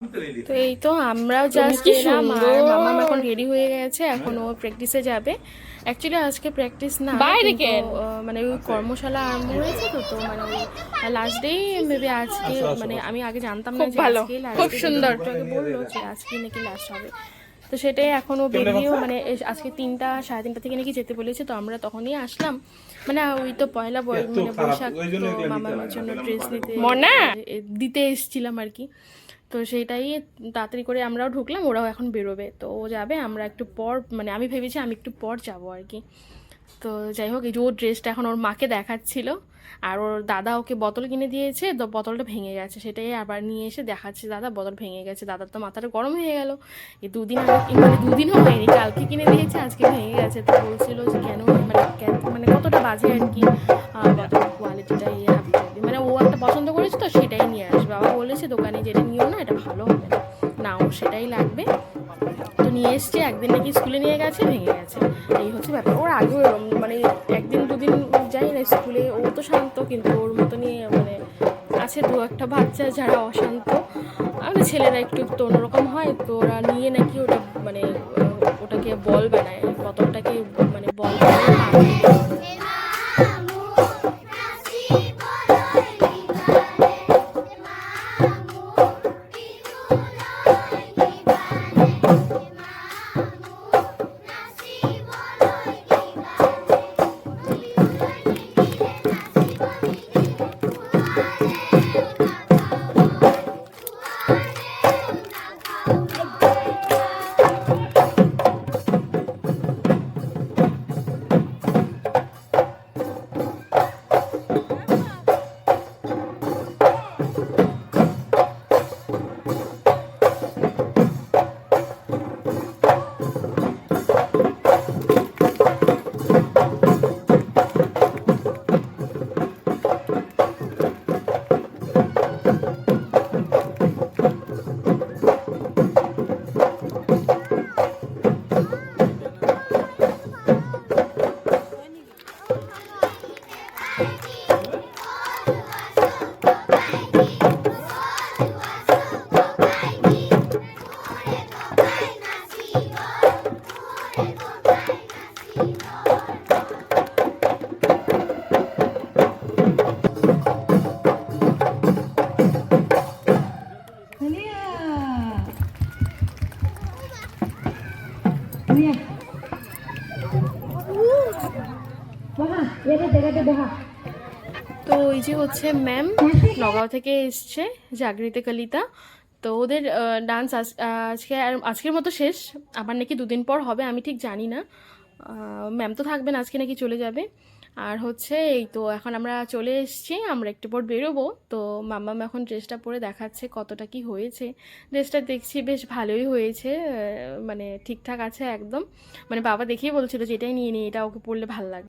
তো এই তো আমরাও জাস্ট এলাম আর মামা এখন রেডি হয়ে গেছে, এখন ও প্র্যাকটিসে যাবে। অ্যাকচুয়ালি আজকে প্র্যাকটিস না, কিন্তু মানে ওই কর্মশালা আরম্ভ হয়েছে তো তো মানে ওই লাস্ট ডেই মেবি আজকে, মানে আমি আগে জানতাম না যে আজকে লাস্ট, খুব সুন্দর আগে বললো যে আজকে নাকি লাস্ট হবে। তো সেটাই এখনও বেরিয়েও মানে আজকে 3টা সাড়ে 3টা থেকে নাকি যেতে বলেছে, তো আমরা তখনই আসলাম। মানে ওই তো পয়লা মানে বৈশাখ, তো মামার জন্য ড্রেস দিতে এসেছিলাম আর কি। তো সেইটাই তাড়াতাড়ি করে আমরাও ঢুকলাম, ওরাও এখন বেরোবে, তো ও যাবে, আমরা একটু পর, মানে আমি ভেবেছি আমি একটু পর যাবো আর কি। তো যাই হোক, এই যে ওর ড্রেসটা এখন ওর মাকে দেখাচ্ছিল, আর ওর দাদা ওকে বোতল কিনে দিয়েছে, তো বোতলটা ভেঙে গেছে, সেটাই আবার নিয়ে এসে দেখাচ্ছে, দাদা বোতল ভেঙে গেছে। দাদার তো মাথাটা গরম হয়ে গেল, এই দুদিন আগে, মানে দুদিনও হয়নি, কালকে কিনে দিয়েছে, আজকে ভেঙে গেছে। তো বলছিল যে কেন, মানে মানে কতটা বাজে আর কি বোতলের কোয়ালিটিটা, মানে ও একটা পছন্দ করেছে, তো সেটাই নিয়ে আসবে। বাবা বলেছে দোকানে যেটা নিও না, এটা ভালো হবে না, না ওর সেটাই লাগবে। তো নিয়ে এসছে, একদিন নাকি স্কুলে নিয়ে গেছে, ভেঙে গেছে, এই হচ্ছে ব্যাপার। ওর আগেও এরম, মানে একদিন দুদিন যাই না স্কুলে, ও তো শান্ত, কিন্তু ওর মতো নিয়ে মানে আছে দু একটা বাচ্চা যারা অশান্ত, আমাদের ছেলেরা একটু একটু অন্যরকম হয়, তো ওরা নিয়ে নাকি ওটা মানে ওটাকে বল বানায়, বোতলটাকে মানে বল বানায়। তো ওই যে হচ্ছে ম্যাম নগাঁও থেকে এসছে, জাগৃতি কলিতা। তো ওদের ডান্স আজকে আজকের মতো শেষ, আবার নাকি দুদিন পর হবে, আমি ঠিক জানি না। ম্যাম তো থাকবেন, আজকে নাকি চলে যাবে। আর হচ্ছে এই তো এখন আমরা চলে এসেছি, আমরা একটু পর বেরোবো। তো মাম্মাম এখন ড্রেসটা পরে দেখাচ্ছে কতটা কি হয়েছে। ড্রেসটা দেখছি বেশ ভালোই হয়েছে, মানে ঠিকঠাক আছে একদম। মানে বাবা দেখেই বলছিল যে এটাই নিয়ে নিই, এটা ওকে পরলে ভালো লাগবে।